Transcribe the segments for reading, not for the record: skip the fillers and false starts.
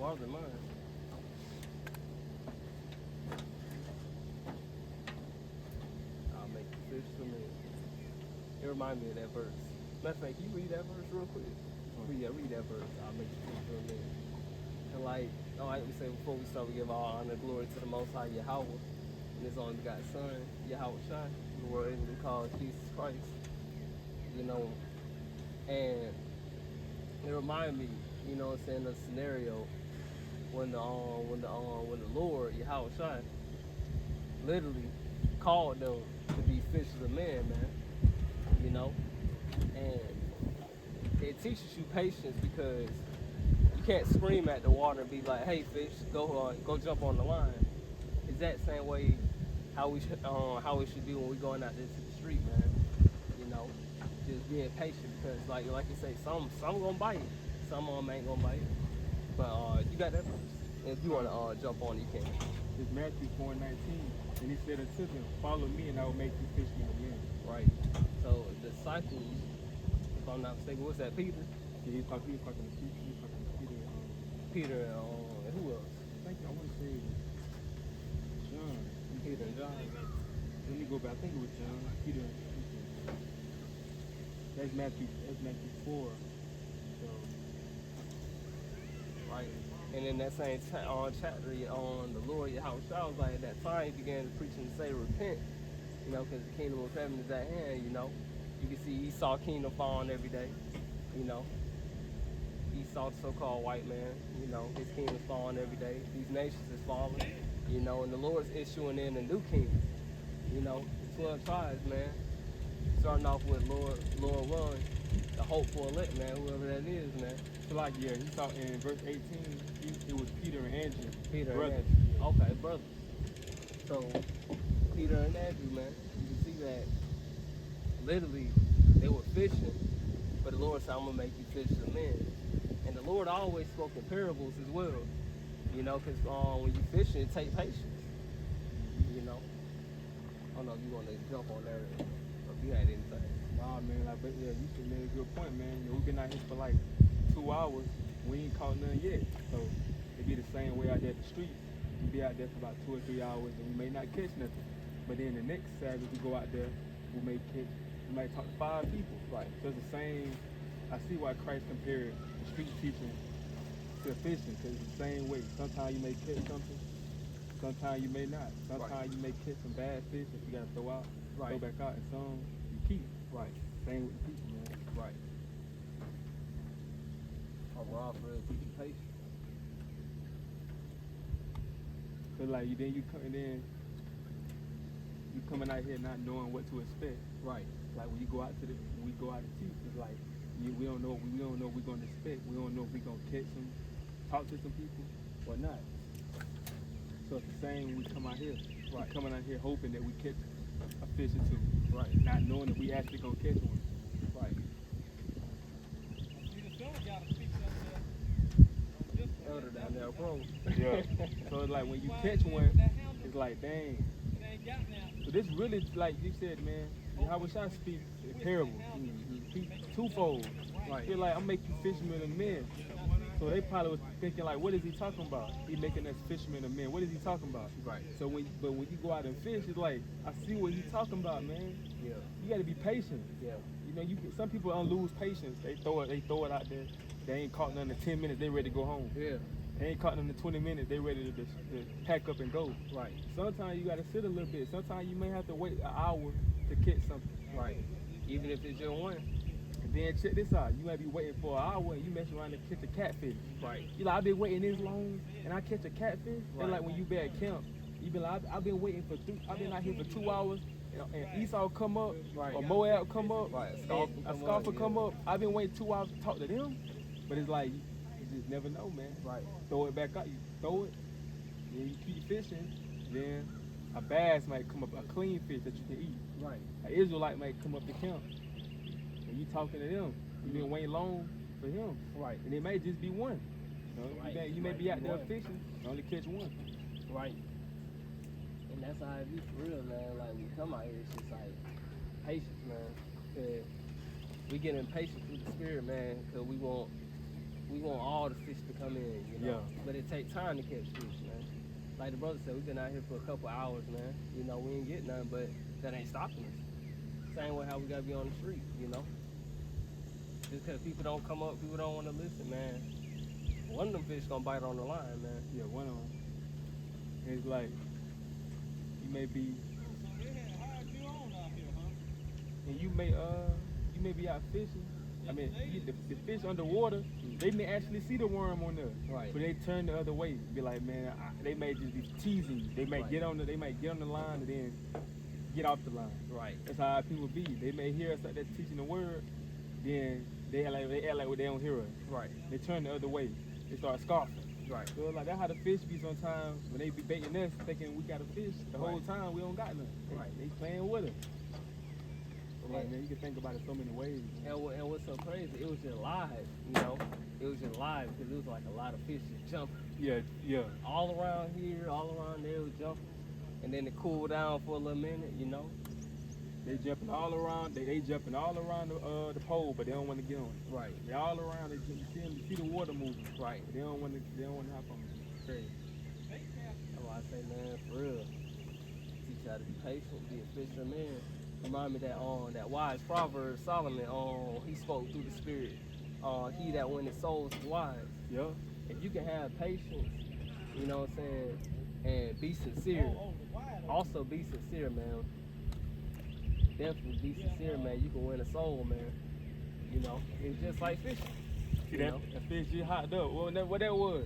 farther than mine. I'll make you fish for me. It reminds me of that verse. Matter of fact, can you read that verse real quick? Read that verse. I'll make you fish for me. And like we say before we start, we give all honor and glory to the Most High Yahawah and His only begotten Son, Yahawashi, the world inwardly called Jesus Christ. You know, and it reminded me, you know what I'm saying, the scenario when the Lord, Yahawashi, literally called them to be fishers of men, man. You know? And it teaches you patience because you can't scream at the water and be like, hey fish, go jump on the line. It's that same way how we should be when we're going out there to the street, man. You know? Just being patient because like you say, some gonna bite, some of them ain't gonna bite. But you got that verse. If you wanna jump on, you can. It's Matthew 4:19, and He said unto them, follow me and I will make you fishermen of men. Right. So the disciples, if I'm not mistaken, what's that, Peter? Yeah, he was talking to Peter. Peter and who else? I want to say John. Peter and John. Let me go back. I think it was John. Peter. That's Matthew 4. So, right. And in that same chapter on the Lord Yahawashi, was like at that time he began to preach and say, repent, you know, because the kingdom of heaven is at hand, you know. You can see Esau kingdom falling every day, you know. Esau, the so-called white man, you know, his kingdom is falling every day. These nations is falling, you know, and the Lord's issuing in a new kingdom, you know, the 12 tribes, man. Starting off with Lord One, the hopeful elect, man, whoever that is, man. So like, yeah, he saw in verse 18, it was Peter and Andrew. Peter brothers. and Andrew. Okay, brothers. So, Peter and Andrew, man, you can see that literally they were fishing, but the Lord said, I'm going to make you fish of men. And the Lord always spoke in parables as well, you know, because when you fishing, it takes patience, you know. I don't know if you want to jump on there or if you had anything. Nah, man, like, but yeah, you should made a good point, man. You know, we've been out here for like 2 hours, we ain't caught none yet. So it be the same way out there at the street. We be out there for about 2 or 3 hours and we may not catch nothing. But then the next Sabbath we go out there, we might talk to 5 people. Right. So it's the same. I see why Christ compared the street teaching to fishing, because it's the same way. Sometimes you may catch something, sometimes you may not. Sometimes you may catch some bad fish that you gotta throw out, throw back out, and some you keep. Right. Same with the people, man. Right. Overall, for real, teaching patience. So like you coming out here not knowing what to expect. Right. Like when we go out to teach, it's like we don't know what we're gonna expect. We don't know if we're gonna talk to some people or not. So it's the same when we come out here. Right. We're coming out here hoping that we catch a fish or two. Right. Not knowing if we actually gonna catch one. Right. Elder down there, bro. Yeah. So it's like when you catch one, it's like, dang. So this really, like you said, man, Yahawashi speaks in parables. He twofold. Right. He's like, I'm making you fishermen of men. So they probably was thinking like, what is he talking about? He making us fishermen of men. What is he talking about? Right. So when you go out and fish, it's like, I see what he's talking about, man. Yeah. You got to be patient. Yeah. You know, some people don't lose patience. They throw it out there. They ain't caught nothing in 10 minutes. They ready to go home. Yeah. They ain't caught them in 20 minutes, they ready to pack up and go. Right. Sometimes you gotta sit a little bit. Sometimes you may have to wait an hour to catch something. Right. Even if it's your one. And then check this out. You might be waiting for an hour and you mess around and catch a catfish. Right. You like, I've been waiting this long and I catch a catfish. Right. And like when you be at camp, you be like, I've been waiting I've been out here for 2 hours and Esau come up, right, or Moab come up, right, a scoffer come up. I've been waiting 2 hours to talk to them. But it's like, you just never know, man. Right. Throw it back out. You throw it, then you keep fishing. Then a bass might come up, a clean fish that you can eat. Right. An Israelite might come up to camp, and you talking to them. You been waiting long for him. Right. And it may just be one. You know, you may be out there fishing, and only catch one. Right. And that's how it be for real, man. Like when you come out here, it's just like patience, man. Cause we get impatient through the spirit, man. Cause we want we want all the fish to come in, you know. Yeah. But it takes time to catch fish, man. Like the brother said, we've been out here for a couple hours, man. You know, we ain't getting nothing, but that ain't stopping us. Same way how we gotta be on the street, you know. Just because people don't come up, people don't want to listen, man. One of them fish gonna bite on the line, man. Yeah, one of them. It's like, you may be, and you may be out fishing. I mean, the fish underwater, they may actually see the worm on there. Right. But they turn the other way. Be like, man, they may just be teasing you. They may get on the line and then get off the line. Right. That's how people be. They may hear us like that teaching the word, then they act like they don't hear us. Right. They turn the other way. They start scoffing. Right. So like that's how the fish be sometimes when they be baiting us, thinking we got a fish. The whole time we don't got nothing. Right. They playing with us. So like, man, you can think about it so many ways. And what's so crazy, it was just live, you know. It was just live because it was like a lot of fish just jumping. Yeah. All around here, all around there, it was jumping. And then it cooled down for a little minute, you know. They jumping all around. They jumping all around the pole, but they don't want to get on it. Right. They all around. You see the water moving. Right. But they don't want to hop on it. Crazy. That's why I say, man, for real. Teach you how to be patient, be a fisherman. Remind me that wise proverb Solomon, he spoke through the spirit. He that winneth souls is wise. Yeah. If you can have patience, you know what I'm saying, and be sincere. Also be sincere, man. Definitely be sincere, man. You can win a soul, man. You know, it's just like fishing. See that fish just hopped up. What that was?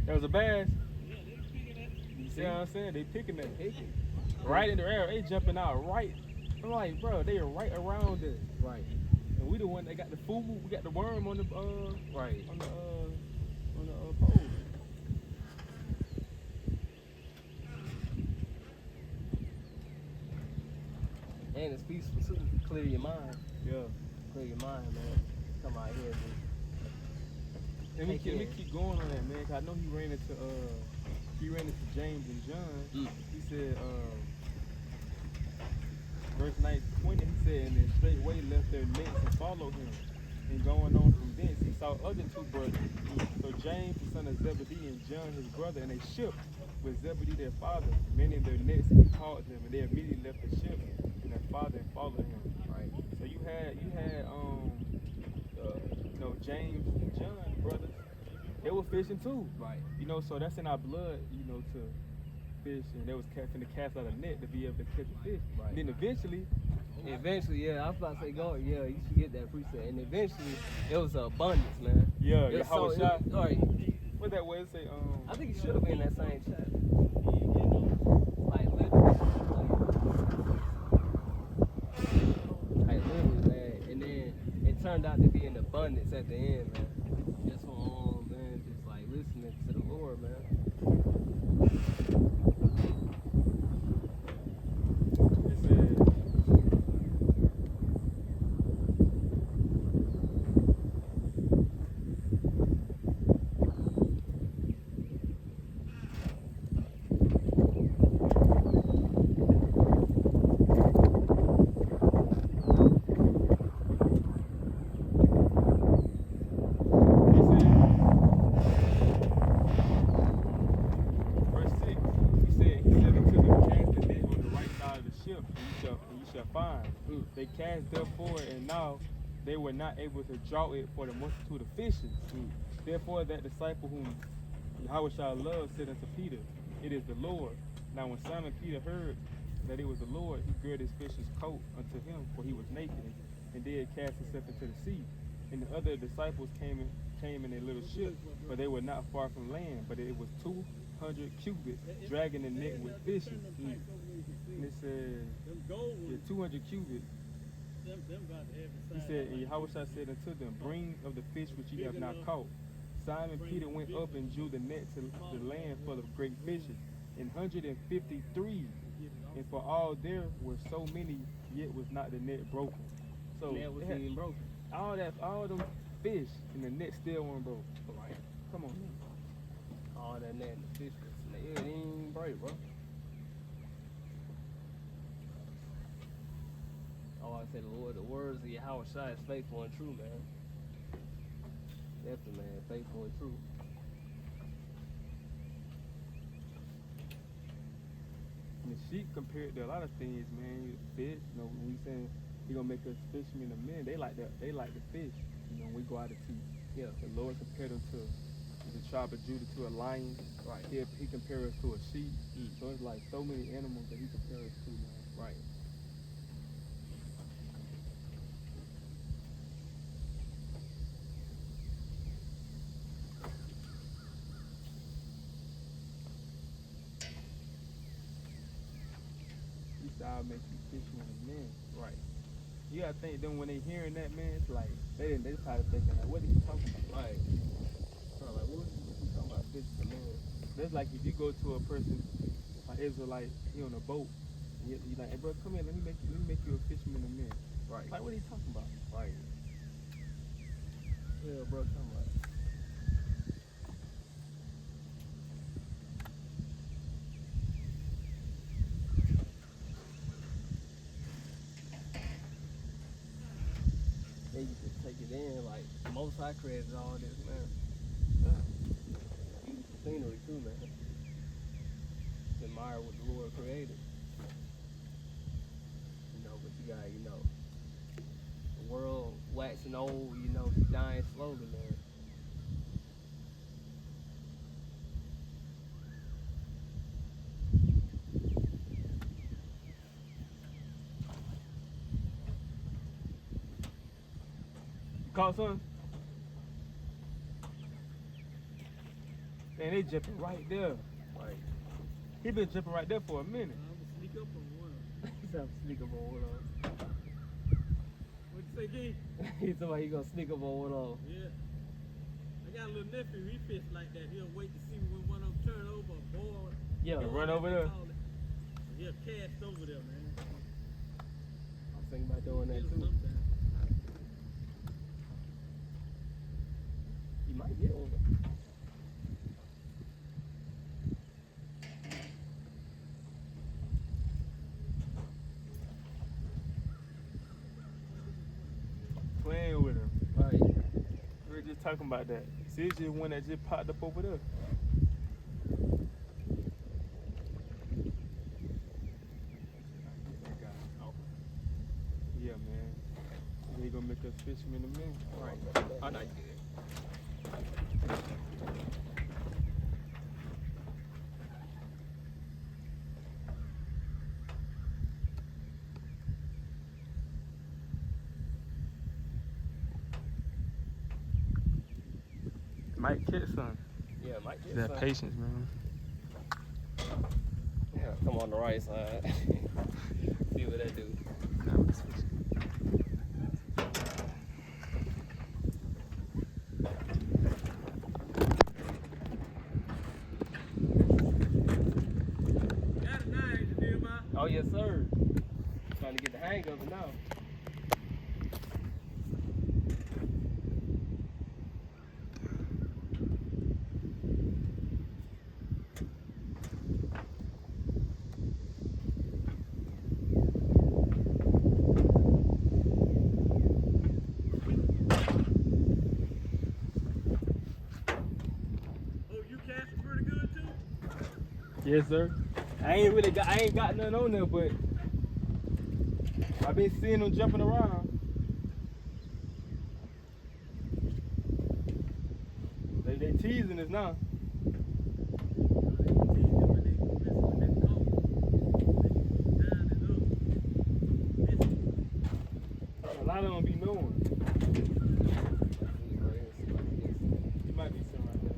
That was a bass. You see what I'm saying? They picking that. Right in the air, they jumping out right. I'm like, bro, they are right around us. Right. And we the one that got the food. We got the worm on the right on the pole. And it's peaceful too. Clear your mind. Yeah. Clear your mind, man. Come out here, Let me keep going on that, man. Cause I know he ran into James and John. He said, verse 20, he said, and then straightway left their nets and followed him. And going on from thence, he saw other two brothers. So James, the son of Zebedee, and John, his brother, and they shipped with Zebedee, their father, mending their nets, and he called them, and they immediately left the ship and their father and followed him. Right. So you had James and John, brothers. They were fishing too. Right. You know, so that's in our blood, you know, to fish, and they was finna cast out a net to be able to catch a fish. Right. And then eventually, yeah, I was about to say, you should get that preset. And eventually, it was abundance, man. Yeah, Yahawashi. Right. What that way say? I think it should have been that same chat. Like literally, man. And then it turned out to be an abundance at the end, man. Just for man, just like listening to the Lord, man. They cast therefore, and now they were not able to draw it for the multitude of fishes. Therefore that disciple whom Yahawashi loved said unto Peter, it is the Lord. Now when Simon Peter heard that it was the Lord, he girded his fish's coat unto him, for he was naked, and did cast himself into the sea. And the other disciples came in a little ship, for they were not far from land, but it was 200 cubits, dragging the net with fishes. And it said, 200 cubits. He said, and Yahawashi said unto them, bring of the fish which ye have not caught. Simon Peter went up and drew the net to the land full of great fishes, 153. And for all there were so many, yet was not the net broken. So the net was even broken. All them fish, and the net still wasn't broke. Right. Come on, man. All that net and the fish, it didn't even break, bro. Oh, I said, Lord, the words of Yahawashi is faithful and true, man. Definitely, man. Faithful and true. And the sheep compared to a lot of things, man. Fish, you know, when we saying he gonna make us fishermen of men, they like that. They like the fish. You know, when we go out to sea. Yeah. The Lord compared them to the tribe of Judah to a lion. Right. He compared us to a sheep. So it's like so many animals that he compares us to, man. Right. He said, "I'll make you fishermen of men." Right. You gotta think them when they hearing that, man. It's like they probably thinking like, what are you talking about? Right. So like, what are you talking about? Fish the man. That's like if you go to a person, an Israelite, he on a boat, and you like, hey bro, come here, let me make you a fisherman of men. Right. Like, what are you talking about? Right. Yeah, bro, talking about. Then you just take it in, like, the Most High created all this, man. Beautiful scenery, too, man. Just admire what the Lord created. You know, but you got, you know, the world waxing old, you know, dying slowly, man. You caught something? Man, they jumping right there. Like, He been jumping right there for a minute. I'm gonna sneak up on one. he's gonna sneak up on one of What'd you say, Gee? them. He's somebody, he gonna sneak up on one of them. Yeah. I got a little nephew, he fish like that. He'll wait to see when one of them turn over a board. Yeah, Run over there. He'll cast over there, man. I was thinking about doing that, Get 'em too. sometime. You might get one. Playing with him. Right. We were just talking about that. See, it's just one that just popped up over there. Yeah, man. They gonna make us fishermen of men. Right. I know you did. Might catch some. Yeah, might get That some. patience, man. Yeah, come on the right side. See what that do. Got it now, ain't you, Nehemiah? Oh yes, sir. Trying to get the hang of it now. Oh, you casting pretty good, too? Yes, sir. I ain't got nothing on there, but I've been seeing them jumping around. They teasing us now. A lot of them be knowing. You might be sitting right there.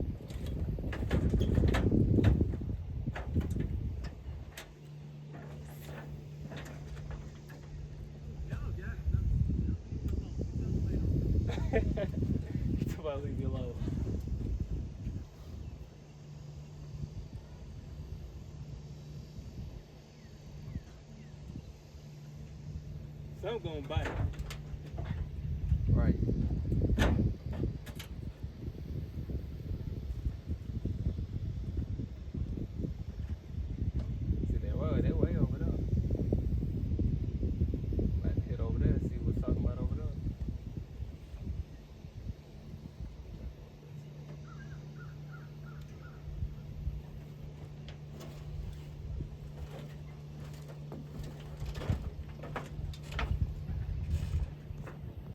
Somebody leave me alone. Some gonna bite. Right.